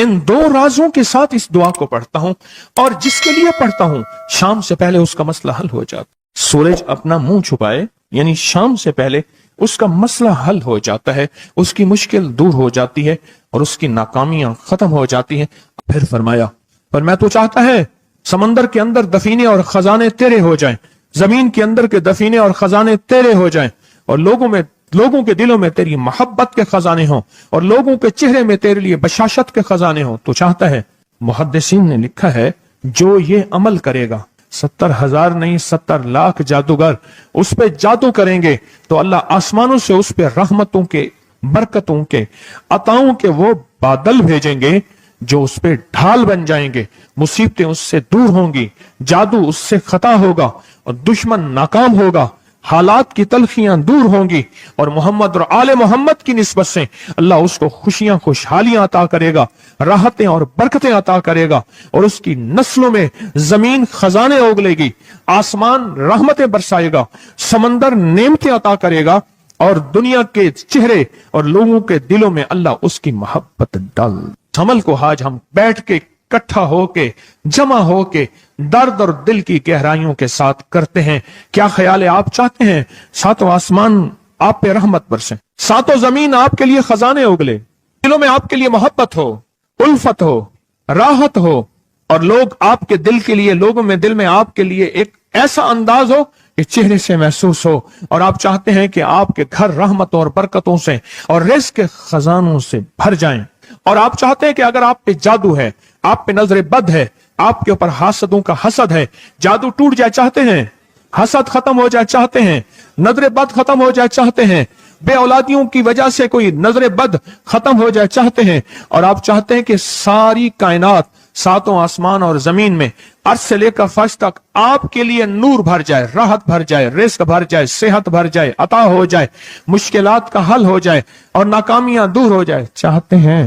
इन दो राजों के साथ इस दुआ को पढ़ता हूं, और जिसके लिए पढ़ता हूं शाम से पहले उसका मसला हल हो जाता। सूरज अपना मुंह छुपाए यानी शाम से पहले उसका मसला हल हो जाता है, उसकी मुश्किल दूर हो जाती है और उसकी नाकामियां खत्म हो जाती हैं। फिर फरमाया, पर मैं तो चाहता है समंदर के अंदर दफीने और खजाने तेरे हो जाएं, जमीन के अंदर के दफीने और खजाने तेरे हो जाएं, और लोगों के दिलों में तेरी मोहब्बत के खजाने हों, और लोगों के चेहरे में तेरे लिए बशाशत के खजाने हों। तो चाहता है, मुहद्दिसीन ने लिखा है, जो ये अमल करेगा 70,000 नहीं 70 लाख जादूगर उस पे जादू करेंगे तो अल्लाह आसमानों से उस पे रहमतों के, बरकतों के, अताओं के वो बादल भेजेंगे जो उस पे ढाल बन जाएंगे। मुसीबतें उससे दूर होंगी, जादू उससे खता होगा और दुश्मन नाकाम होगा, हालात की तलखियां दूर होंगी, और मोहम्मद और आले मोहम्मद की निस्बत से अल्लाह उसको खुशियां, खुशहालियां अता करेगा, राहतें और बरकतें अता करेगा, और उसकी नस्लों में जमीन खजाने उगलेगी, आसमान रहमतें बरसाएगा, समंदर नेमतें अता करेगा, और दुनिया के चेहरे और लोगों के दिलों में अल्लाह उसकी मोहब्बत डाल। अमल को आज हम बैठ के इकट्ठा होके, जमा होके, दर्द और दिल की गहराइयों के साथ करते हैं। क्या ख्याल है? आप चाहते हैं सातों आसमान आप पे रहमत बरसे, सातों जमीन आपके लिए खजाने उगले, दिलों में आपके लिए मोहब्बत हो, उल्फत हो, राहत हो, और लोग आपके दिल के लिए, लोगों में दिल में आपके लिए एक ऐसा अंदाज हो कि चेहरे से महसूस हो, और आप चाहते हैं कि आपके घर रहमतों और बरकतों से और रिज़्क़ के खजानों से भर जाएं, और आप चाहते हैं कि अगर आप पे जादू है, आप पे नजर बद है, आपके ऊपर हासदों का हसद है, जादू टूट जाए चाहते हैं, हसद खत्म हो जाए चाहते हैं, नजर बद खत्म हो जाए चाहते हैं, बे औलादियों की वजह से कोई नजर बद खत्म हो जाए चाहते हैं, और आप चाहते हैं कि सारी कायनात, सातों आसमान और जमीन में अर्श से लेकर फर्श तक आपके लिए नूर भर जाए, राहत भर जाए, रिज़्क़ भर जाए, सेहत भर जाए, अता हो जाए, मुश्किलात का हल हो जाए और नाकामियां दूर हो जाए चाहते हैं।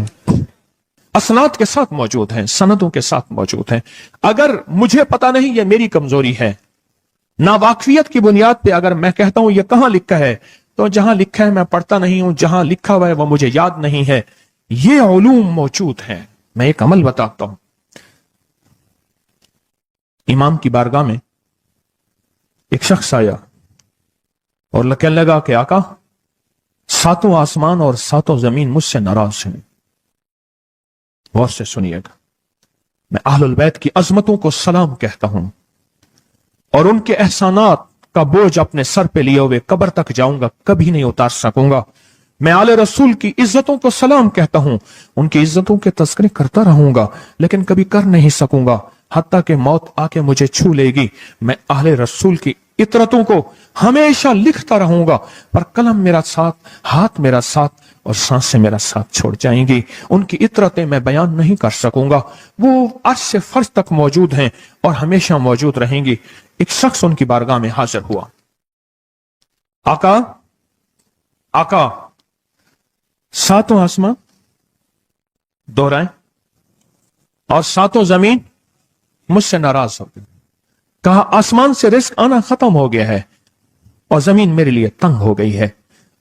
असनाद के साथ मौजूद हैं, सनदों के साथ मौजूद हैं। अगर मुझे पता नहीं, ये मेरी कमजोरी है, ना वाकफियत की बुनियाद पे अगर मैं कहता हूं ये कहां लिखा है, तो जहां लिखा है मैं पढ़ता नहीं हूं, जहां लिखा हुआ है वो मुझे याद नहीं है। ये उलूम मौजूद हैं। मैं एक अमल बताता हूं। इमाम की बारगाह में एक शख्स आया और कहने लगा कि आका, सातों आसमान और सातों जमीन मुझसे नाराज हैं। गौर से सुनिएगा, मैं अहलुल बैत की अजमतों को सलाम कहता हूं और उनके एहसानात का बोझ अपने सर पे लिए हुए कब्र तक जाऊंगा, कभी नहीं उतार सकूंगा। मैं आले रसूल की इज्जतों को सलाम कहता हूं, उनकी इज्जतों के तस्करे करता रहूंगा, लेकिन कभी कर नहीं सकूंगा, हत्ता कि मौत आके मुझे छू लेगी। मैं आले रसूल की इतरतों को हमेशा लिखता रहूंगा, पर कलम मेरा साथ, हाथ मेरा साथ और सांसें मेरा साथ छोड़ जाएंगी। उनकी इतरतें मैं बयान नहीं कर सकूंगा, वो अर्श से फर्श तक मौजूद हैं और हमेशा मौजूद रहेंगी। एक शख्स उनकी बारगाह में हाजिर हुआ। आका, आका, सातों आसमान दोहराए और सातों जमीन मुझसे नाराज हो गई। कहा, आसमान से रिज़्क़ आना खत्म हो गया है और जमीन मेरे लिए तंग हो गई है।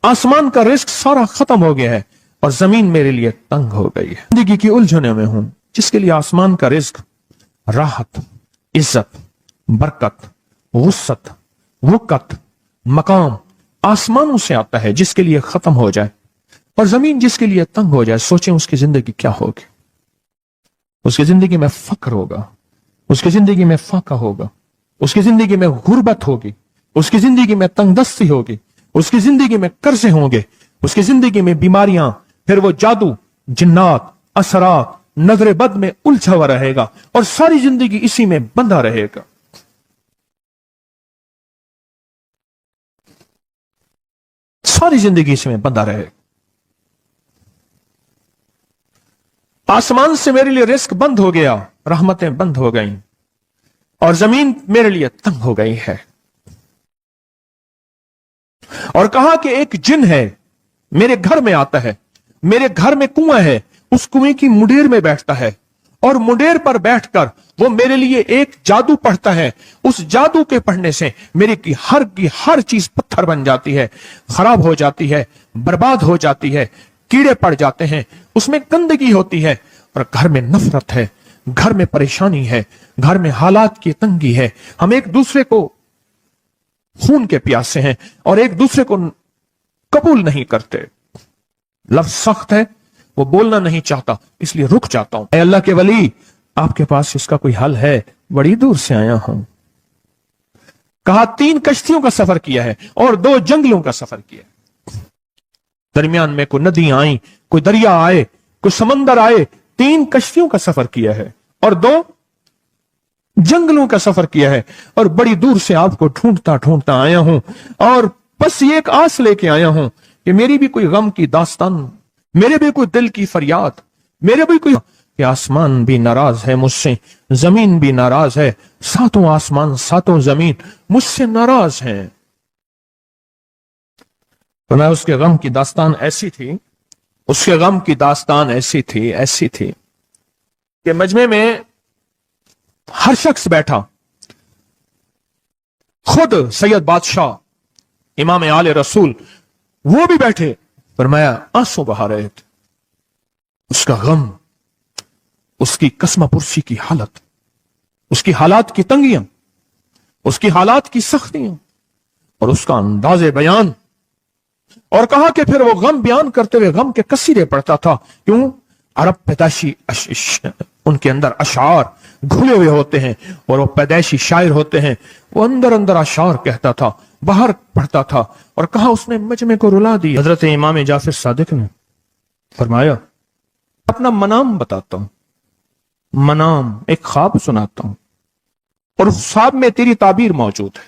आसमान का रिज़्क़ सारा खत्म हो गया है और जमीन मेरे लिए तंग हो गई है। जिंदगी की उलझनों में हूं, जिसके लिए आसमान का रिज़्क़, राहत, इज्जत, बरकत, वुसअत, वक़्त, मकाम आसमानों से आता है, जिसके लिए खत्म हो जाए, और जमीन जिसके लिए तंग हो जाए। सोचें उसकी जिंदगी क्या होगी। उसकी जिंदगी में फक्र होगा, उसकी जिंदगी में फाका होगा, उसकी जिंदगी में गुर्बत होगी, उसकी जिंदगी में तंगदस्ती होगी, उसकी जिंदगी में कर्जे होंगे, उसकी जिंदगी में बीमारियां, फिर वो जादू, जिन्नात, असरात, नजर बद में उलझा हुआ रहेगा और सारी जिंदगी इसी में बंधा रहेगा। सारी जिंदगी इसी में बंधा रहेगा। आसमान से मेरे लिए रिज़्क़ बंद हो गया, रहमतें बंद हो गईं और जमीन मेरे लिए तंग हो गई है। और कहा कि एक जिन है, मेरे घर में आता है, मेरे घर में कुआं है, उस कुएं की मुंडेर में बैठता है और मुंडेर पर बैठकर वो मेरे लिए एक जादू पढ़ता है। उस जादू के पढ़ने से मेरे की हर चीज पत्थर बन जाती है, खराब हो जाती है, बर्बाद हो जाती है, कीड़े पड़ जाते हैं, उसमें गंदगी होती है اور گھر میں نفرت ہے, گھر میں پریشانی ہے, گھر میں حالات کی تنگی ہے, ہم ایک دوسرے کو خون کے پیاسے ہیں اور ایک دوسرے کو قبول نہیں کرتے. لفظ سخت ہے, وہ بولنا نہیں چاہتا, اس لیے رک جاتا ہوں. اے اللہ کے ولی, آپ کے پاس اس کا کوئی حل ہے؟ بڑی دور سے آیا ہوں. کہا 3 کشتیوں کا سفر کیا ہے اور 2 جنگلوں کا سفر کیا ہے. درمیان میں کوئی ندیاں آئیں, کوئی دریا آئے, کوئی سمندر آئے. 3 کشتیوں کا سفر کیا ہے اور 2 جنگلوں کا سفر کیا ہے, اور بڑی دور سے آپ کو ڈھونڈتا ڈھونڈتا آیا ہوں, اور بس یہ ایک آس لے کے آیا ہوں کہ میری بھی کوئی غم کی داستان, میرے بھی کوئی دل کی فریاد, میرے بھی کوئی, کہ آسمان بھی ناراض ہے مجھ سے, زمین بھی ناراض ہے, 7 آسمان 7 زمین مجھ سے ناراض ہیں. فرمایا اس کے غم کی داستان ایسی تھی, اس کے غم کی داستان ایسی تھی کہ مجمع میں ہر شخص بیٹھا, خود سید بادشاہ امام آل رسول وہ بھی بیٹھے. فرمایا آنسو بہا رہے تھے. اس کا غم, اس کی قسمہ پرسی کی حالت, اس کی حالات کی تنگیاں, اس کی حالات کی سختیاں اور اس کا انداز بیان. اور کہا کہ پھر وہ غم بیان کرتے ہوئے غم کے قصیدے پڑھتا تھا. کیوں؟ عرب پیدائشی ان کے اندر اشعار گھلے ہوئے ہوتے ہیں اور وہ پیدائشی شاعر ہوتے ہیں. وہ اندر اندر اشعار کہتا تھا, باہر پڑھتا تھا. اور کہا اس نے مجمع کو رلا دی. حضرت امام جعفر صادق نے فرمایا اپنا منام بتاتا ہوں, منام ایک خواب سناتا ہوں, اور اس خواب میں تیری تعبیر موجود ہے,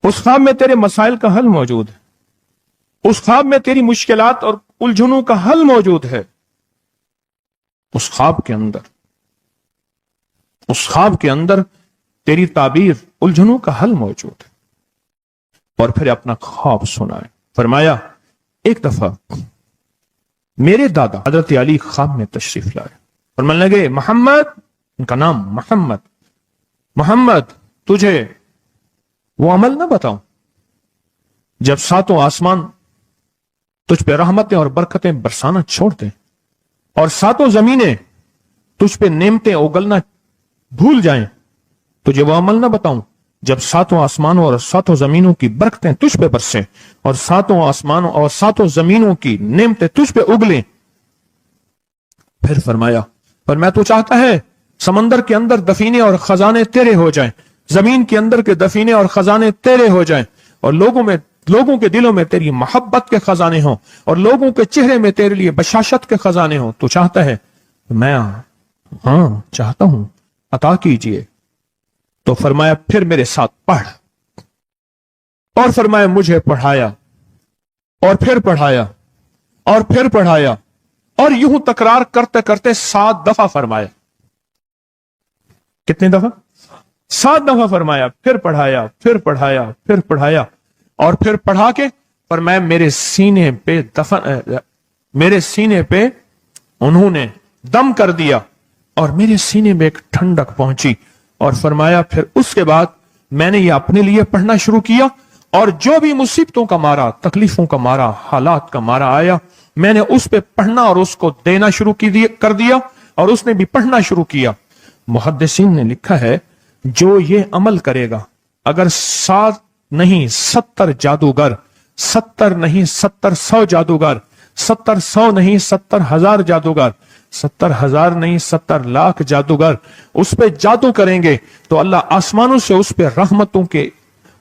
اس خواب میں تیرے مسائل کا حل موجود ہے, اس خواب میں تیری مشکلات اور الجھنوں کا حل موجود ہے. اس خواب کے اندر تیری تعبیر, الجھنوں کا حل موجود ہے. اور پھر اپنا خواب سنائے. فرمایا ایک دفعہ میرے دادا حضرت علی خواب میں تشریف لائے. فرمانے لگے محمد, ان کا نام محمد, تجھے وہ عمل نہ بتاؤں جب 7 آسمان تجھ پہ رحمتیں اور برکتیں برسانا چھوڑ دیں, اور 7 زمینیں تجھ پہ نعمتیں اگلنا بھول جائیں. تجھے وہ عمل نہ بتاؤں جب 7 آسمانوں اور 7 زمینوں کی برکتیں تجھ پہ برسیں, اور 7 آسمانوں اور 7 زمینوں کی نعمتیں تجھ پہ اگلیں. پھر فرمایا تو چاہتا ہے سمندر کے اندر دفینے اور خزانے تیرے ہو جائیں, زمین کے اندر کے دفینے اور خزانے تیرے ہو جائیں, اور لوگوں کے دلوں میں تیری محبت کے خزانے ہوں, اور لوگوں کے چہرے میں تیرے لیے بشاشت کے خزانے ہوں. تو چاہتا ہے؟ میں ہاں چاہتا ہوں, عطا کیجئے. تو فرمایا پھر میرے ساتھ پڑھ. اور فرمایا مجھے پڑھایا, اور پھر پڑھایا, اور پھر پڑھایا, اور یوں تکرار کرتے کرتے 7 دفعہ فرمایا. کتنی دفعہ؟ 7 دفعہ فرمایا. پھر پڑھایا, پھر پڑھایا, پھر پڑھایا, اور پھر پڑھا کے فرمایا میرے سینے پہ انہوں نے دم کر دیا, اور میرے سینے میں ایک ٹھنڈک پہنچی. اور فرمایا پھر اس کے بعد میں نے یہ اپنے لیے پڑھنا شروع کیا, اور جو بھی مصیبتوں کا مارا, تکلیفوں کا مارا, حالات کا مارا آیا, میں نے اس پہ پڑھنا اور اس کو دینا شروع کر دیا, اور اس نے بھی پڑھنا شروع کیا. محدثین نے لکھا ہے جو یہ عمل کرے گا, اگر 7 نہیں 70 جادوگر, 70 نہیں 70,100 جادوگر, 70,100 نہیں 70,000 جادوگر, 70,000 نہیں 70 لاکھ جادوگر اس پہ جادو کریں گے, تو اللہ آسمانوں سے اس پہ رحمتوں کے,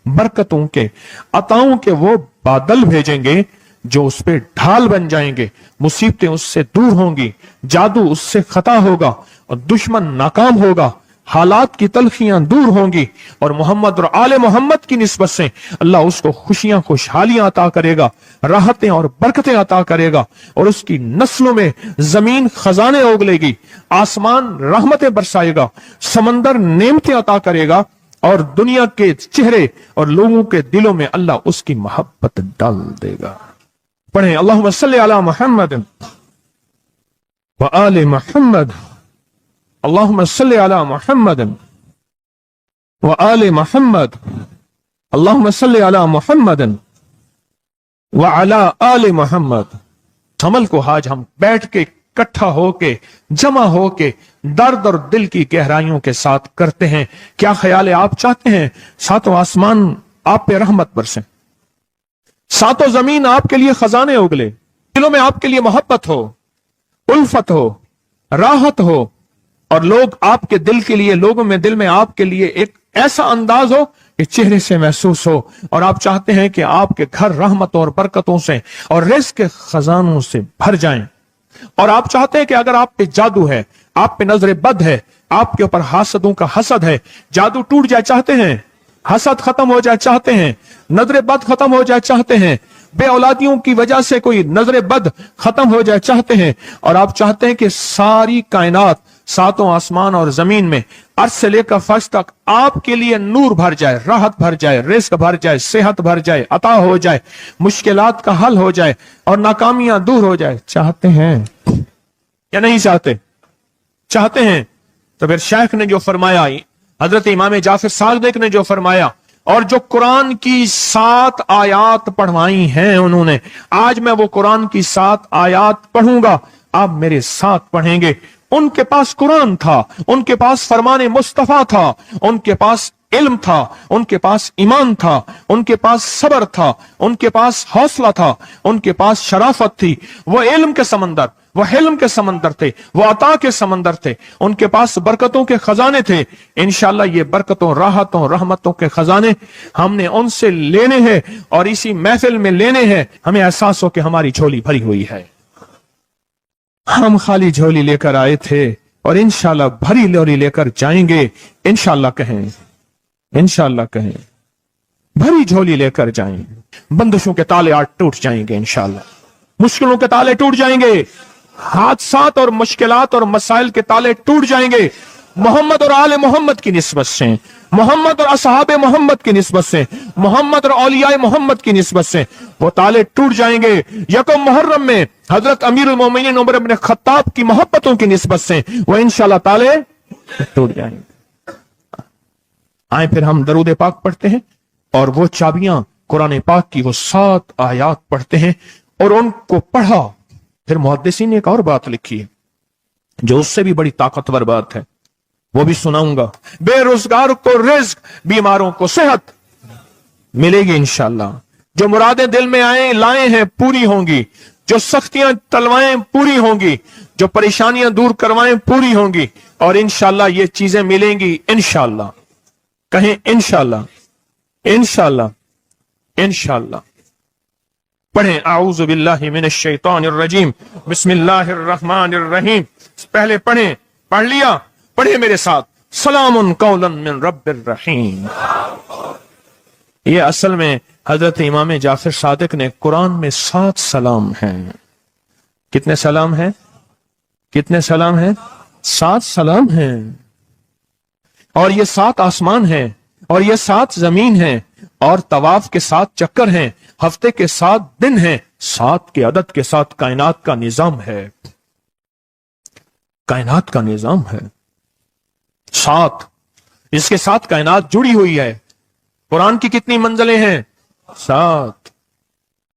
برکتوں کے, عطاؤں کے وہ بادل بھیجیں گے جو اس پہ ڈھال بن جائیں گے. مصیبتیں اس سے دور ہوں گی, جادو اس سے خطا ہوگا, اور دشمن ناکام ہوگا, حالات کی تلخیاں دور ہوں گی, اور محمد اور آل محمد کی نسبت سے اللہ اس کو خوشیاں خوشحالیاں عطا کرے گا, راحتیں اور برکتیں عطا کرے گا, اور اس کی نسلوں میں زمین خزانے اگلے گی, آسمان رحمتیں برسائے گا, سمندر نعمتیں عطا کرے گا, اور دنیا کے چہرے اور لوگوں کے دلوں میں اللہ اس کی محبت ڈال دے گا. پڑھیں اللہم صلی علی محمد وآل محمد, اللہم صلی علی محمد وآل محمد, اللہم صلی علی محمد وعلی آل محمد. عمل کو آج ہم بیٹھ کے इकट्ठा होके, जमा होके दर्द और दिल की गहराइयों के साथ करते हैं। क्या ख्याल है, आप चाहते हैं सातों आसमान आप पे रहमत बरसे, सातों जमीन आपके लिए खजाने उगले, दिलों में आपके लिए मोहब्बत हो, उल्फत हो, राहत हो, और लोग आपके दिल के लिए, लोगों में दिल में आपके लिए एक ऐसा अंदाज हो कि चेहरे से महसूस हो, और आप चाहते हैं कि आपके घर रहमतों और बरकतों से और रिज़्क़ के खजानों से भर जाएं, और आप चाहते हैं कि अगर आप पे जादू है, आप पे नजर बद है, आपके ऊपर हासदों का हसद है, जादू टूट जाए चाहते हैं, हसद खत्म हो जाए चाहते हैं, नजर बद खत्म हो जाए चाहते हैं, बे औलादियों की वजह से कोई नजर बद खत्म हो जाए चाहते हैं, और आप चाहते हैं कि सारी कायनात, सातों आसमान और जमीन में अर्श से लेकर फर्श तक आपके लिए नूर भर जाए, राहत भर जाए, रिज़्क़ भर जाए, सेहत भर जाए, अता हो जाए, मुश्किलात का हल हो जाए और नाकामियां दूर हो जाए, चाहते हैं या नहीं चाहते? चाहते हैं। तो फिर शेख ने जो फरमाया, हजरत इमाम जाफर सादिक ने जो फरमाया, और जो कुरान की 7 आयात पढ़वाई हैं उन्होंने, आज मैं वो कुरान की 7 आयात पढ़ूंगा, आप मेरे साथ पढ़ेंगे। उनके पास कुरान था, उनके पास फरमाने मुस्तफा था, उनके पास इल्म था, उनके पास ईमान था, उनके पास सब्र था, उनके पास हौसला था, उनके पास शराफत थी। वो इल्म के समंदर, वो हिल्म के समंदर थे, वो अता के समंदर थे, उनके पास बरकतों के खजाने थे। इंशाअल्लाह ये बरकतों, राहतों, रहमतों के खजाने हमने उनसे लेने हैं और इसी महफिल में लेने हैं। हमें एहसास हो कि हमारी झोली भरी हुई है, हम खाली झोली लेकर आए थे और इंशाअल्लाह भरी झोली लेकर जाएंगे। इंशाअल्लाह कहें, इंशाअल्लाह कहें, भरी झोली लेकर जाएंगे। बंदिशों के ताले आज टूट जाएंगे इंशाअल्लाह, मुश्किलों के ताले टूट जाएंगे, हादसात और मुश्किलात और मसाइल के ताले टूट जाएंगे। मोहम्मद और आले मोहम्मद की निस्बत से, मोहम्मद और असहाबे मोहम्मद की निस्बत से, मोहम्मद और औलियाए मोहम्मद की निस्बत से वो ताले टूट जाएंगे। यकम मुहर्रम में हजरत अमीरुल मोमिनीन उमर इब्न खत्ताब की मोहब्बतों की निस्बत से वो इंशाअल्लाह ताले टूट जाएंगे। आए फिर हम दरूद पाक पढ़ते हैं और वो चाबियां कुरान पाक की वो 7 आयात पढ़ते हैं, और उनको पढ़ा। फिर मुहद्दिसीन ने एक और बात लिखी है जो उससे भी बड़ी ताकतवर बात है, वो भी सुनाऊंगा। बेरोजगार को रिज़्क़, बीमारों को सेहत मिलेगी इंशाअल्लाह। जो मुरादें दिल में आए लाए हैं पूरी होंगी, जो सख्तियां तलवाएं पूरी होंगी, जो परेशानियां दूर करवाएं पूरी होंगी, और इंशाअल्लाह ये चीजें मिलेंगी इंशाअल्लाह। कहें इंशाअल्लाह, इंशाअल्लाह, इंशाअल्लाह। पढ़ें आऊज़ु बिल्लाहि मिनश शैतानिर रजीम, बिस्मिल्लाहिर रहमानिर रहीम। पहले पढ़ें, पढ़ लिया, पढ़े मेरे साथ, सलामुन कौलन मिन रब्बिर रहीम। ये असल में हजरत इमाम जाफर सादिक ने कुरान में 7 सलाम हैं। कितने सलाम हैं? कितने सलाम हैं? 7 सलाम हैं। और ये 7 आसमान हैं, और ये 7 जमीन हैं, और तवाफ के 7 चक्कर हैं, हफ्ते के 7 दिन हैं, 7 के अदद के साथ कायनात का निजाम है, कायनात का निजाम है 7। इसके साथ कायनात जुड़ी हुई है। कुरान की कितनी मंजिलें हैं? 7।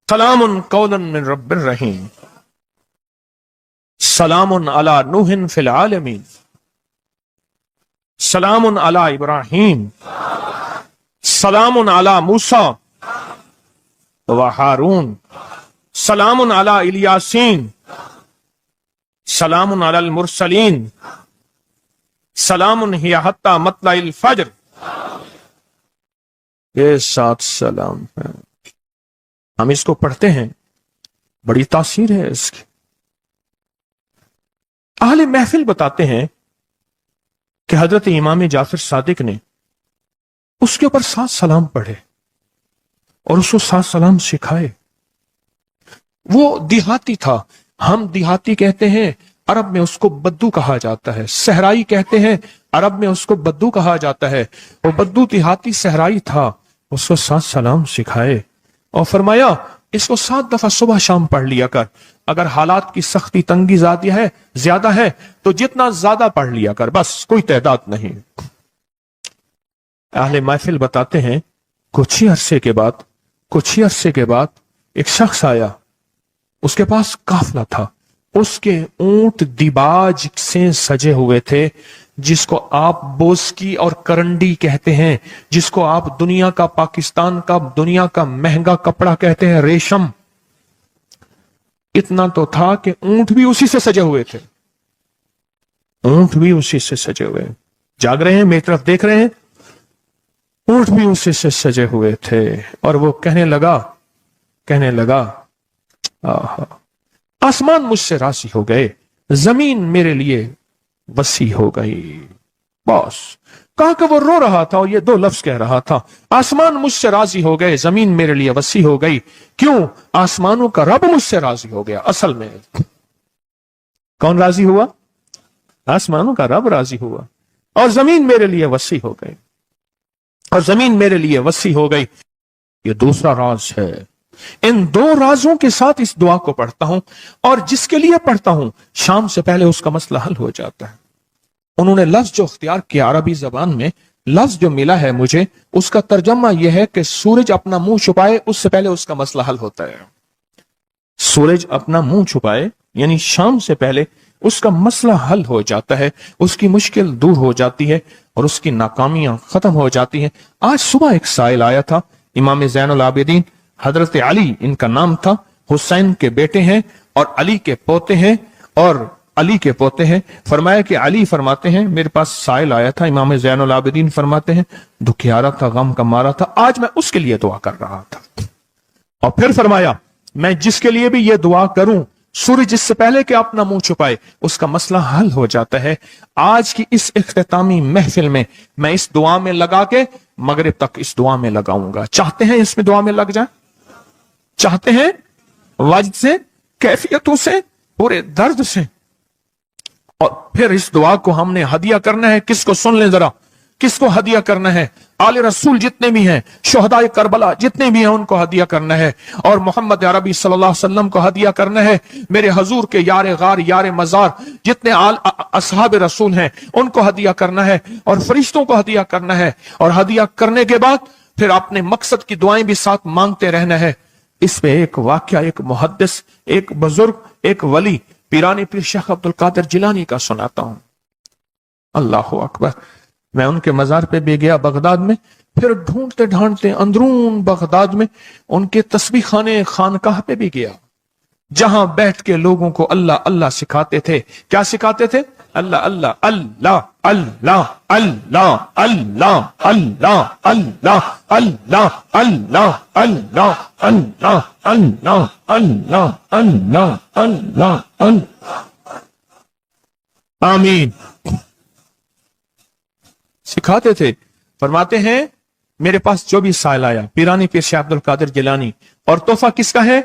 सलामुन कौलन मिन रब्बिर रहीम, सलामुन अला नूहिन फिल आलमीन, सलामुन अला इब्राहीम, सलामुन अला मूसा व हारून, सलामुन अला इलियासीन, सलामुन अलल मुरसलीन, सलामुन हिया हत्ता मतलाइल फज्र। ये 7 सलाम है। हम इसको पढ़ते हैं, बड़ी तासीर है इसकी। अहले महफिल बताते हैं कि हजरत इमाम जाफर सादिक ने उसके ऊपर 7 सलाम पढ़े और उसको 7 सलाम सिखाए। वो देहाती था, हम देहाती कहते हैं, अरब में उसको बद्दू कहा जाता है। सहराई कहते हैं, अरब में उसको बद्दू कहा जाता है। वो बद्दू देहाती सहराई था, उसको 7 सलाम सिखाए और फरमाया इसको 7 दफा सुबह शाम पढ़ लिया कर। अगर हालात की सख्ती तंगी ज्यादा है तो जितना ज्यादा पढ़ लिया कर, बस कोई तादाद नहीं। अहले महफिल बताते हैं कुछ ही अरसे के बाद एक शख्स आया, उसके पास काफिला था, उसके ऊंट दिबाज से सजे हुए थे, जिसको आप बोस्की और करंडी कहते हैं, जिसको आप दुनिया का, पाकिस्तान का दुनिया का महंगा कपड़ा कहते हैं, रेशम। इतना तो था कि ऊंट भी उसी से सजे हुए थे, ऊंट भी उसी से सजे हुए। जाग रहे हैं, मेरी तरफ देख रहे हैं, ऊंट भी उसी से सजे हुए थे। और वो कहने लगा आहा, आसमान मुझसे राजी हो गए, जमीन मेरे लिए वसी हो गई। बस कहा कि वो रो रहा था और ये दो लफ्ज कह रहा था, आसमान मुझसे राजी हो गए, जमीन मेरे लिए वसी हो गई। क्यों? आसमानों का रब मुझसे राजी हो गया। असल में कौन राजी हुआ? आसमानों का रब राजी हुआ, और जमीन मेरे लिए वसी हो गई, और जमीन मेरे लिए वसी हो गई। ये दूसरा राज है। इन दो राजों के साथ इस दुआ को पढ़ता हूं, और जिसके लिए पढ़ता हूं शाम से पहले उसका मसला हल हो जाता है। उन्होंने लफ्ज जो इख्तियार किया अरबी जबान में, लफ्ज जो मिला है मुझे, उसका तर्जमा यह है कि सूरज अपना मुंह छुपाए उससे पहले उसका मसला हल होता है। सूरज अपना मुंह छुपाए यानी शाम से पहले उसका मसला हल हो जाता है, उसकी मुश्किल दूर हो जाती है और उसकी नाकामियां खत्म हो जाती हैं। आज सुबह एक साइल आया था, इमाम ज़ैनुल आबिदीन हजरत अली इनका नाम था, हुसैन के बेटे हैं और अली के पोते हैं, और अली के पोते हैं। फरमाया कि अली फरमाते हैं, मेरे पास साइल आया था, इमाम ज़ैनुल आबिदीन फरमाते हैं, दुखियारा था, गम का मारा था, आज मैं उसके लिए दुआ कर रहा था। और फिर फरमाया, मैं जिसके लिए भी ये दुआ करूं, सूर्य जिससे पहले कि अपना मुंह छुपाए उसका मसला हल हो जाता है। आज की इस इख्तितामी महफिल में मैं इस दुआ में लगा के मगरिब तक इस दुआ में लगाऊंगा। चाहते हैं इसमें दुआ में लग जाए? चाहते हैं? वजद से, कैफियतों से, पूरे दर्द से। और फिर इस दुआ को हमने हदिया करना है। किसको? सुन लें जरा, किसको हदिया करना है? आले रसूल जितने भी हैं, शुहदाए करबला जितने भी हैं, उनको हदिया करना है, और मोहम्मद अरबी सल्लल्लाहु अलैहि वसल्लम को हदिया करना है। मेरे हजूर के यार गार, यार मजार जितने असहाब रसूल हैं, उनको हदिया करना है, और फरिश्तों को हदिया करना है। और हदिया करने के बाद फिर अपने मकसद की दुआएं भी साथ मांगते रहना है। इस पे एक वाक्या, एक मुहद्दिस, एक बुजुर्ग, एक वली, पीरानी पीर शेख अब्दुल कादिर जिलानी का सुनाता हूं। अल्लाह अकबर। मैं उनके मजार पे भी गया बगदाद में, फिर ढूंढते ढांढते अंदरून बगदाद में उनके तस्बीह खाने खानकाह पे भी गया, जहां बैठ के लोगों को अल्लाह अल्लाह सिखाते थे। क्या सिखाते थे? अल्लाह अल्लाह अल्लाह अल्लाह अल्लाह अल्लाह अल्लाह अल्लाह अल्लाह अल्लाह अल्लाह अल्लाह अल्लाह अल्लाह अल्लाह अल्लाह अल्लाह। आमीन। सिखाते थे। फरमाते हैं, मेरे पास जो भी साइल आया, पीरानी पीर शेख अब्दुल कादिर जिलानी, और तोहफा किसका है?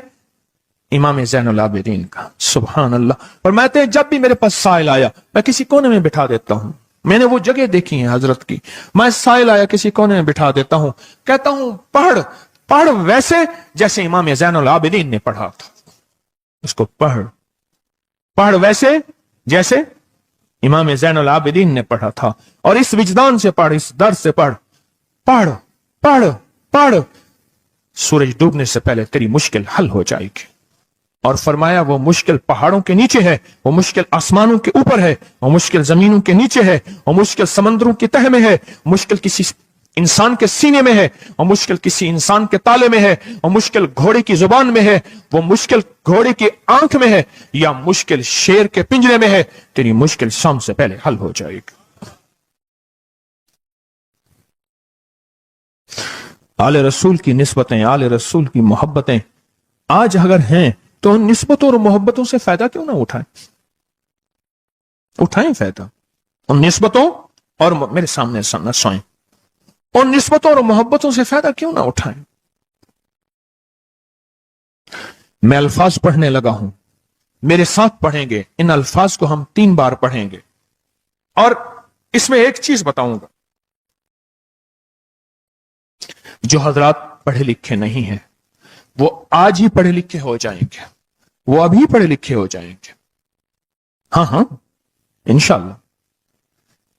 इमाम ज़ैनुल आबिदीन का। सुभान अल्लाह। फरमाते हैं, जब भी मेरे पास साइल आया मैं किसी कोने में बिठा देता हूं। मैंने वो जगह देखी है हजरत की, मैं साइल आया किसी कोने में बिठा देता हूं, कहता हूं पढ़ पढ़ वैसे जैसे इमाम ज़ैनुल आबिदीन ने पढ़ा था। उसको पढ़ पढ़ वैसे जैसे इमाम ज़ैनुल आबिदीन ने पढ़ा था, और इस विजदान से पढ़, इस दर्द से पढ़, पढ़ पढ़ पढ़। सूरज डूबने से पहले तेरी मुश्किल हल हो जाएगी। और फरमाया, वो मुश्किल पहाड़ों के नीचे है, वो मुश्किल आसमानों के ऊपर है, वो मुश्किल जमीनों के नीचे है, वो मुश्किल समंदरों की तह में है, मुश्किल किसी इंसान के सीने में है, और मुश्किल किसी इंसान के ताले में है, और मुश्किल घोड़े की जुबान में है, वो मुश्किल घोड़े की आंख में है, या मुश्किल शेर के पिंजरे में है। तेरी मुश्किल शाम से पहले हल हो जाएगी। आले रसूल की निस्बतें, आले रसूल की मोहब्बतें आज अगर हैं तो उन निस्बतों और मोहब्बतों से फायदा क्यों ना उठाएं? उठाएं फायदा उन निस्बतों और, मेरे सामने न सोएं, उन निस्बतों और मोहब्बतों से फायदा क्यों ना उठाएं? मैं अल्फाज पढ़ने लगा हूं, मेरे साथ पढ़ेंगे। इन अल्फाज को हम 3 बार पढ़ेंगे, और इसमें एक चीज बताऊंगा, जो हजरात पढ़े लिखे नहीं हैं वो आज ही पढ़े लिखे हो जाएंगे, वो अभी पढ़े लिखे हो जाएंगे। हाँ इंशाअल्लाह।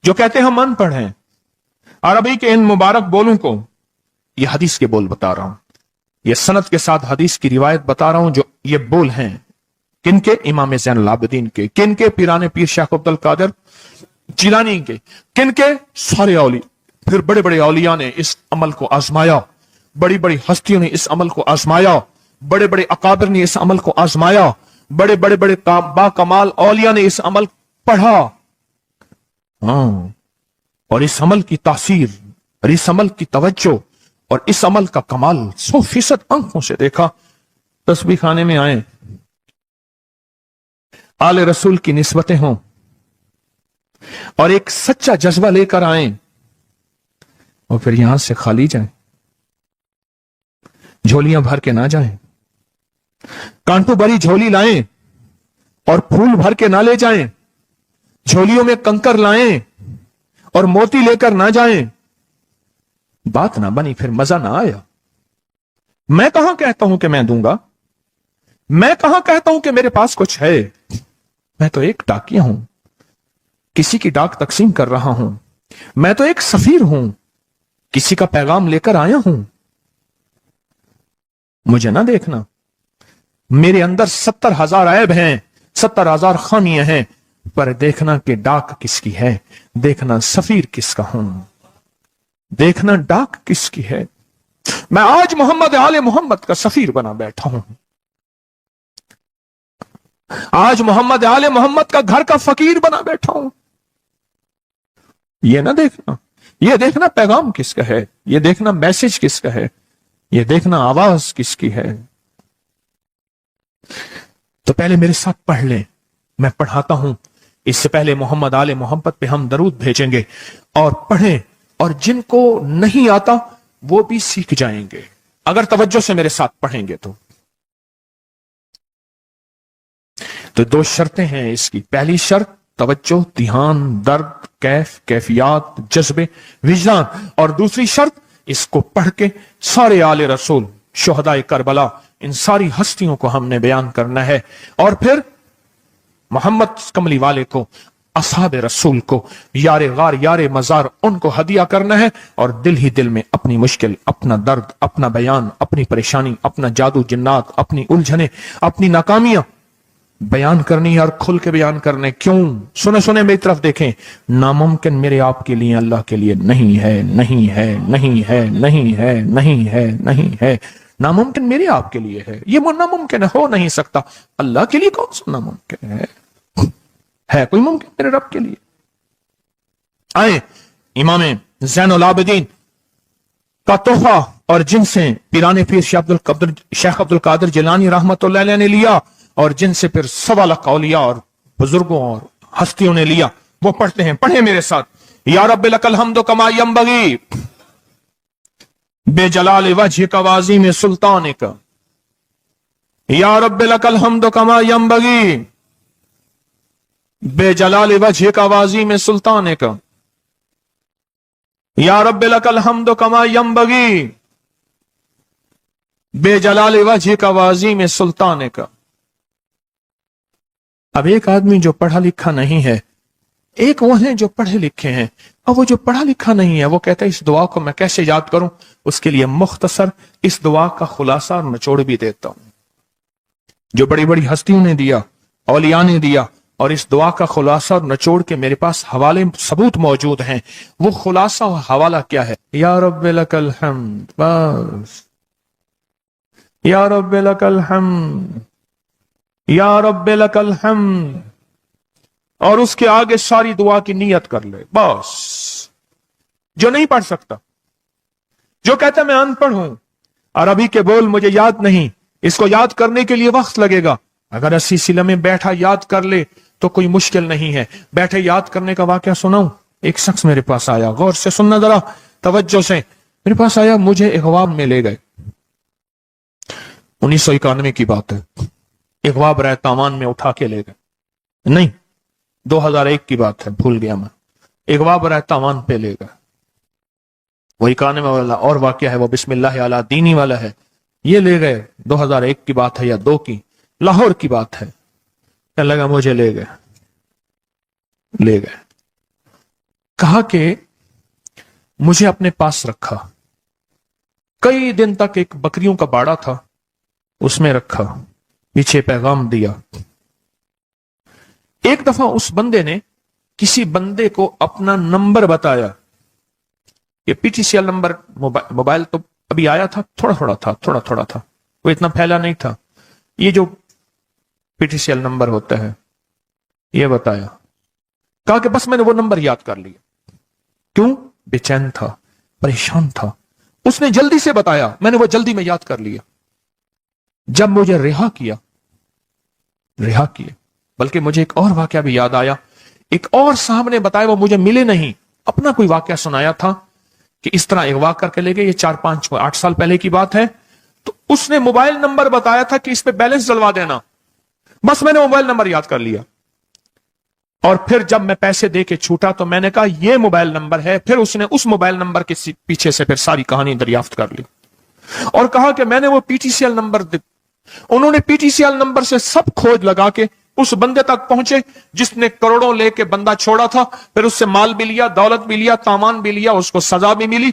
जो कहते हैं हम अनपढ़ हैं, अरबी के इन मुबारक बोलों को, ये हदीस के बोल बता रहा हूं, ये सनद के साथ हदीस की रिवायत बता रहा हूं, जो ये बोल हैं किन के? इमाम ज़ैनुल आबिदीन के। किन के? पीराने पीर शेख अब्दुल कादिर जिलानी के। किन के? सारे औलिया। फिर बड़े बड़े औलिया ने इस अमल को आजमाया, बड़ी बड़ी हस्तियों ने इस अमल को आजमाया, बड़े बड़े अकाबिर ने इस अमल को आजमाया, बड़े बड़े बड़े बाकमाल औलिया ने इस अमल पढ़ा। हाँ, और इस अमल की तासीर और इस अमल की तवज्जो और इस अमल का कमाल 100% आंखों से देखा। तस्बीह खाने में आए, आले रसूल की निस्बतें हों और एक सच्चा जज्बा लेकर आए और फिर यहां से खाली जाएं, झोलियां भर के ना जाएं, कांटों भरी झोली लाएं और फूल भर के ना ले जाएं, झोलियों में कंकर लाएं और मोती लेकर ना जाएं। बात ना बनी, फिर मजा ना आया। मैं कहां कहता हूं कि मैं दूंगा, मैं कहां कहता हूं कि मेरे पास कुछ है। मैं तो एक डाकिया हूं, किसी की डाक तकसीम कर रहा हूं। मैं तो एक सफीर हूं, किसी का पैगाम लेकर आया हूं। मुझे ना देखना, मेरे अंदर 70,000 ऐब हैं, 70,000 खामियां हैं, पर देखना कि डाक किसकी है, देखना सफीर किसका हूं, देखना डाक किसकी है। मैं आज मोहम्मद आले मोहम्मद का सफीर बना बैठा हूं। आज मोहम्मद आले मोहम्मद का घर का फकीर बना बैठा हूं। ये ना देखना, ये देखना पैगाम किसका है, ये देखना मैसेज किसका है, ये देखना आवाज किसकी है। तो पहले मेरे साथ पढ़ लें, मैं पढ़ाता हूं। इससे पहले मोहम्मद आले मोहम्मद पे हम दरूद भेजेंगे और पढ़ें, और जिनको नहीं आता वो भी सीख जाएंगे अगर तवज्जो से मेरे साथ पढ़ेंगे। तो दो शर्तें हैं इसकी। पहली शर्त तवज्जो, ध्यान, दर्द, कैफियत, जज्बे, विजदान। और दूसरी शर्त, इसको पढ़ के सारे आले रसूल, शुहदाए करबला, इन सारी हस्तियों को हमने बयान करना है। और फिर मोहम्मद कमली वाले को, असहाब रसूल को, यारे गार यारे मजार, उनको हदिया करना है। और दिल ही दिल में अपनी मुश्किल, अपना दर्द, अपना बयान, अपनी परेशानी, अपना जादू जिन्नात, अपनी उलझने, अपनी नाकामियां बयान करनी और खुल के बयान करने। क्यों? सुने सुने मेरी तरफ देखें। नामुमकिन मेरे आपके लिए, अल्लाह के लिए नहीं है, नहीं है, नहीं है, नहीं है, नहीं है, नहीं है। नामुमकिन मेरे आपके लिए है, ये वो नामुमकिन हो नहीं सकता। अल्लाह के लिए कौन सा नामुमकिन है कोई मुमकिन मेरे रब के लिए? आए इमाम ज़ैनुल आबिदीन का तोहफा, और जिनसे पीराने पीर शेख अब्दुल कादिर जिलानी रहमतुल्लाह अलैह ने लिया, और जिनसे फिर 1.25 लाख औलिया और बुजुर्गों और हस्तियों ने लिया, वो पढ़ते हैं। पढ़े मेरे साथ। या रब्बी लकल हम्दु कमा यंबगी बेजलाल वजह का वाज़ीम सुल्तान का। या रब्बी लकल हम्दु कमा यंबगी बेजलाल वजह का वाज़ीम सुल्तान का। या रब्बी लकल हम्दु कमा यंबगी बेजलाल वजह का वाज़ीम सुल्तान का। अब एक आदमी जो पढ़ा लिखा नहीं है, एक वो है जो पढ़े लिखे हैं। अब वो जो पढ़ा लिखा नहीं है, वो कहता है इस दुआ को मैं कैसे याद करूं। उसके लिए मुख्तसर इस दुआ का खुलासा और निचोड़ भी देता हूं, जो बड़ी बड़ी हस्तियों ने दिया, औलिया ने दिया। और इस दुआ का खुलासा और निचोड़ के मेरे पास हवाले सबूत मौजूद हैं। वो खुलासा और हवाला क्या है? या रब्बी लकल हम्द, बस। या रब्बी लकल हम्द, या रब्बी लकल हम्द। और उसके आगे सारी दुआ की नियत कर ले, बस। जो नहीं पढ़ सकता, जो कहता मैं अनपढ़ हूं, अरबी के बोल मुझे याद नहीं, इसको याद करने के लिए वक्त लगेगा, अगर 80 सिले में बैठा याद कर ले तो कोई मुश्किल नहीं है। बैठे याद करने का वाकया सुनाऊं। एक शख्स मेरे पास आया, गौर से सुनना जरा, तवज्जो से। मेरे पास आया, मुझे इगवाब में ले गए। 1991 की बात है। इगवाब रहतामान में उठा के ले गए, नहीं 2001 की बात है, भूल गया मैं। इगवाब रहतामान पे ले गए। वही काने में वाला और वाकया है, वो बिस्मिल्लाह अला दीनी वाला है। ये ले गए, 2001 की बात है या 2 की, लाहौर की बात है। क्या लगा, मुझे ले गए। कहा कि मुझे अपने पास रखा। कई दिन तक एक बकरियों का बाड़ा था, उसमें रखा। पीछे पैगाम दिया, ایک دفعہ اس بندے نے کسی بندے کو اپنا نمبر بتایا. یہ PTCL نمبر موبائل تو ابھی آیا تھا, تھوڑا تھوڑا تھا, وہ اتنا پھیلا نہیں تھا. یہ جو PTCL نمبر ہوتا ہے یہ بتایا, کہا کہ بس میں نے وہ نمبر یاد کر لیا. کیوں؟ بے چین تھا, پریشان تھا. اس نے جلدی سے بتایا, میں نے وہ جلدی میں یاد کر لیا. جب مجھے رہا کیا, بلکہ مجھے ایک اور واقعہ بھی یاد آیا. ایک اور صاحب نے بتایا, وہ مجھے ملے نہیں, اپنا کوئی واقعہ سنایا تھا کہ اس طرح اغوا کر کے لے گئے. یہ 4-5-8 سال پہلے کی بات ہے. تو اس نے موبائل نمبر بتایا تھا کہ اس پہ بیلنس ڈلوا دینا. بس میں نے موبائل نمبر یاد کر لیا, اور پھر جب میں پیسے دے کے چھوٹا تو میں نے کہا یہ موبائل نمبر ہے. پھر اس نے اس موبائل نمبر کے پیچھے سے پھر ساری کہانی دریافت کر لی اور کہا کہ میں نے وہ PTCL نمبر انہوں نے PTCL نمبر سے سب کھوج لگا کے اس بندے تک پہنچے جس نے کروڑوں لے کے بندہ چھوڑا تھا. پھر اس سے مال بھی لیا, دولت بھی لیا, تاوان بھی لیا, اس کو سزا بھی ملی.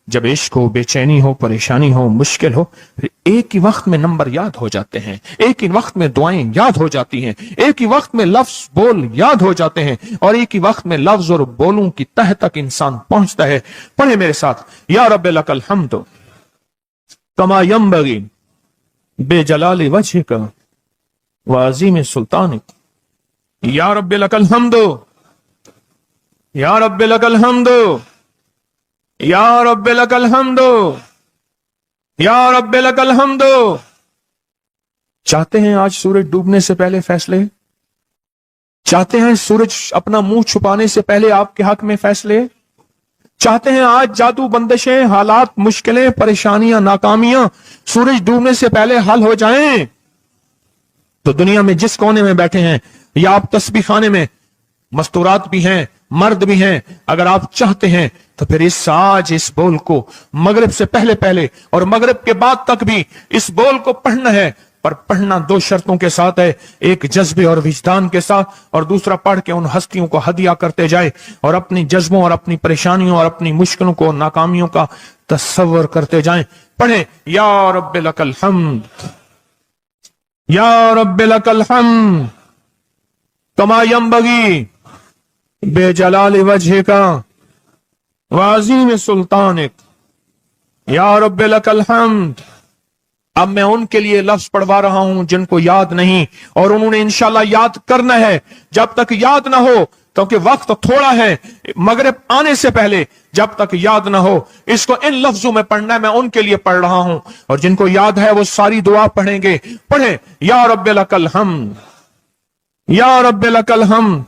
جب عشق ہو, بے چینی ہو, پریشانی ہو, مشکل ہو, پھر ایک ہی وقت میں نمبر یاد ہو جاتے ہیں, ایک ہی وقت میں دعائیں یاد ہو جاتی ہیں, ایک ہی وقت میں لفظ بول یاد ہو جاتے ہیں, اور ایک ہی وقت میں لفظ اور بولوں کی تہ تک انسان پہنچتا ہے. پڑھے میرے ساتھ, یا رب لک الحمد کما ینبغی بے جلال وجہک وعظیم سلطانک. یا رب لک الحمد, یا رب لک الحمد, یا رب لک الحمد, یا رب لک الحمد. چاہتے ہیں آج سورج ڈوبنے سے پہلے فیصلے؟ چاہتے ہیں سورج اپنا منہ چھپانے سے پہلے آپ کے حق میں فیصلے؟ چاہتے ہیں آج جادو, بندشیں, حالات, مشکلیں, پریشانیاں, ناکامیاں سورج ڈوبنے سے پہلے حل ہو جائیں؟ تو دنیا میں جس کونے میں بیٹھے ہیں, یا آپ تسبیح خانے میں, مستورات بھی ہیں, مرد بھی ہیں, اگر آپ چاہتے ہیں تو پھر اس بول کو مغرب سے پہلے اور مغرب کے بعد تک بھی اس بول کو پڑھنا ہے. پر پڑھنا 2 شرطوں کے ساتھ ہے, ایک جذبے اور وجدان کے ساتھ, اور دوسرا پڑھ کے ان ہستیوں کو ہدیہ کرتے جائے اور اپنی جذبوں اور اپنی پریشانیوں اور اپنی مشکلوں کو, ناکامیوں کا تصور کرتے جائیں. پڑھیں یا رب لک الحمد, یا رب لک الحمد کما ینبغی بے جلال وجہک وعظیم سلطانک. یا رب لک الحمد. اب میں ان کے لیے لفظ پڑھوا رہا ہوں جن کو یاد نہیں, اور انہوں نے انشاءاللہ یاد کرنا ہے. جب تک یاد نہ ہو, کیونکہ وقت تھوڑا ہے, مغرب آنے سے پہلے جب تک یاد نہ ہو اس کو ان لفظوں میں پڑھنا ہے. میں ان کے لیے پڑھ رہا ہوں, اور جن کو یاد ہے وہ ساری دعا پڑھیں گے. پڑھیں یا رب لک الحمد, یا رب لک الحمد.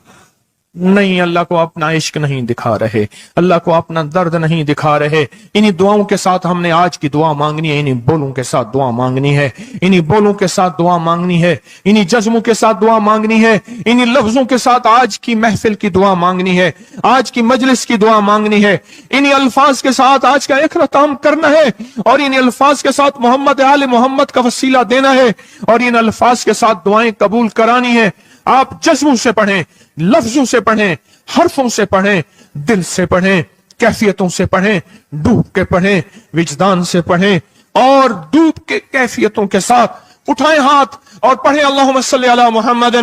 نہیں, اللہ کو اپنا عشق نہیں دکھا رہے, اللہ کو اپنا درد نہیں دکھا رہے. انہی دعاؤں کے ساتھ ہم نے آج کی دعا مانگنی ہے, انہی بولوں کے ساتھ دعا مانگنی ہے, انہی بولوں کے ساتھ دعا مانگنی ہے, انہی جذبوں کے ساتھ دعا مانگنی ہے, انہی لفظوں کے ساتھ آج کی محفل کی دعا مانگنی ہے, آج کی مجلس کی دعا مانگنی ہے. انہی الفاظ کے ساتھ آج کا اختتام کرنا ہے, اور انہی الفاظ کے ساتھ محمد آل محمد کا وسیلہ دینا ہے, اور ان الفاظ کے ساتھ دعائیں قبول کرانی ہے. آپ جذبوں سے پڑھیں, لفظوں سے پڑھیں, حرفوں سے پڑھیں, دل سے پڑھیں, کیفیتوں سے پڑھیں, ڈوب کے پڑھیں, وجدان سے پڑھیں, اور ڈوب کے کیفیتوں کے ساتھ اٹھائیں ہاتھ اور پڑھیں اللہم صلی علی محمد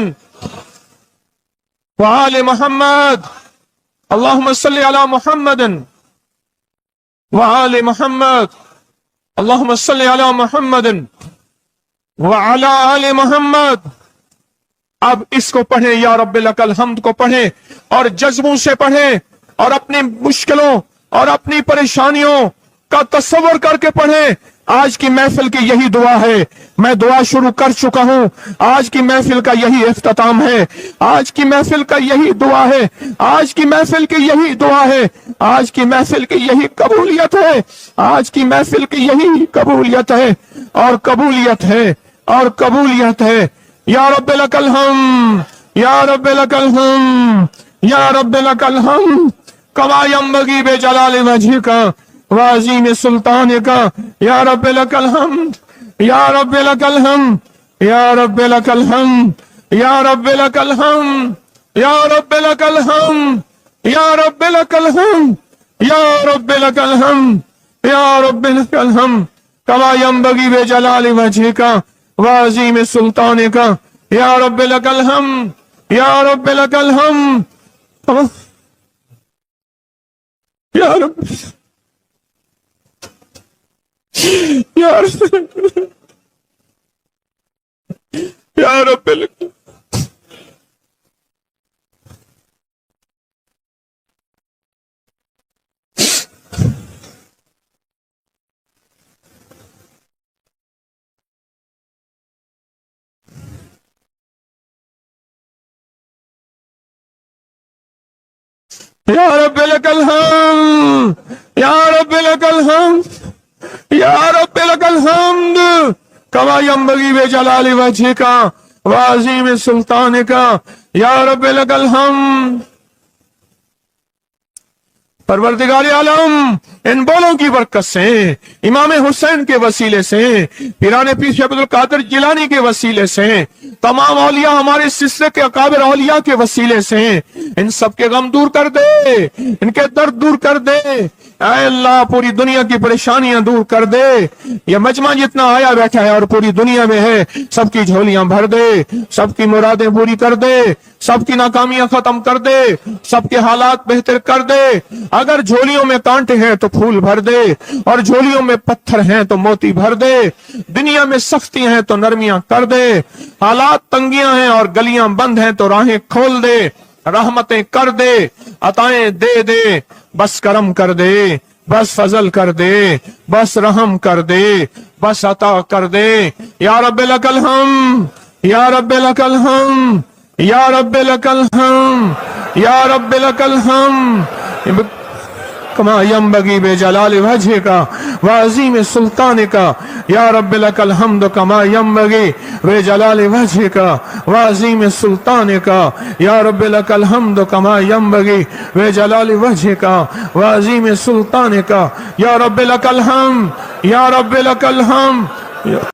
وآل محمد, اللہم صلی علی محمد وآل محمد, اللہم صلی علی محمد وعلی آل محمد. اب اس کو پڑھیں, یا رب لک الحمد کو پڑھیں, اور جذبوں سے پڑھیں, اور اپنی مشکلوں اور اپنی پریشانیوں کا تصور کر کے پڑھیں. آج کی محفل کی یہی دعا ہے, میں دعا شروع کر چکا ہوں, آج کی محفل کا یہی اختتام ہے, آج کی محفل کا یہی دعا ہے, آج کی محفل کی یہی دعا ہے, آج کی محفل کی یہی قبولیت ہے, آج کی محفل کی یہی قبولیت ہے, اور قبولیت ہے, اور قبولیت ہے. یا رب لک الحمد, یا رب لک الحمد, یا رب لک الحمد کما ینبغی بے جلال وجہک وعظیم سلطانک. یا رب لک الحمد, یا رب لک الحمد, یا رب لک الحمد, یا رب لک الحمد, یا رب لک الحمد, یا رب لک الحمد, یا رب لک الحمد, یا رب لک الحمد کما ینبغی بے جلال وجہک وعظیم سلطانک. یا رب لک الحمد, یا رب لک الحمد، یا رب، یا رب، یا رب لک، یا رب لک الحمد، یا رب لک الحمد، یا رب لک الحمد کما ینبغی بجلال وجہک وعظیم سلطانک، یا رب لک الحمد۔ پروردگار عالم ان بولوں کی برکت سے، امام حسین کے وسیلے سے، پیران پیر شیخ عبد القادر جیلانی کے وسیلے سے، تمام اولیاء ہمارے سلسلے کے اکابر اولیاء کے وسیلے سے ان سب کے غم دور کر دے، ان کے درد دور کر دے، اے اللہ پوری دنیا کی پریشانیاں دور کر دے۔ یہ مجمع جتنا آیا بیٹھا ہے اور پوری دنیا میں ہے، سب کی جھولیاں بھر دے، سب کی مرادیں پوری کر دے، سب کی ناکامیاں ختم کر دے، سب کے حالات بہتر کر دے۔ اگر جھولیوں میں کانٹے ہیں تو پھول بھر دے، اور جھولیوں میں پتھر ہیں تو موتی بھر دے، دنیا میں سختی ہیں تو نرمیاں کر دے، حالات تنگیاں ہیں اور گلیاں بند ہیں تو راہیں کھول دے، رحمتیں کر دے، عطائیں دے دے، بس کرم کر دے، بس فضل کر دے، بس رحم کر دے، بس عطا کر دے۔ یا رب لک الحمد، یا رب لک الحمد، یا رب لک الحمد، یا رب لک الحمد کما ینبغی بجلال وجہک وعظیم سلطانک، یا رب لک الحمد کما ینبغی بجلال وجہک وعظیم سلطانک، یا رب لک الحمد کما ینبغی بجلال وجہک وعظیم سلطانک، یا رب لک الحمد، یا رب لک الحمد۔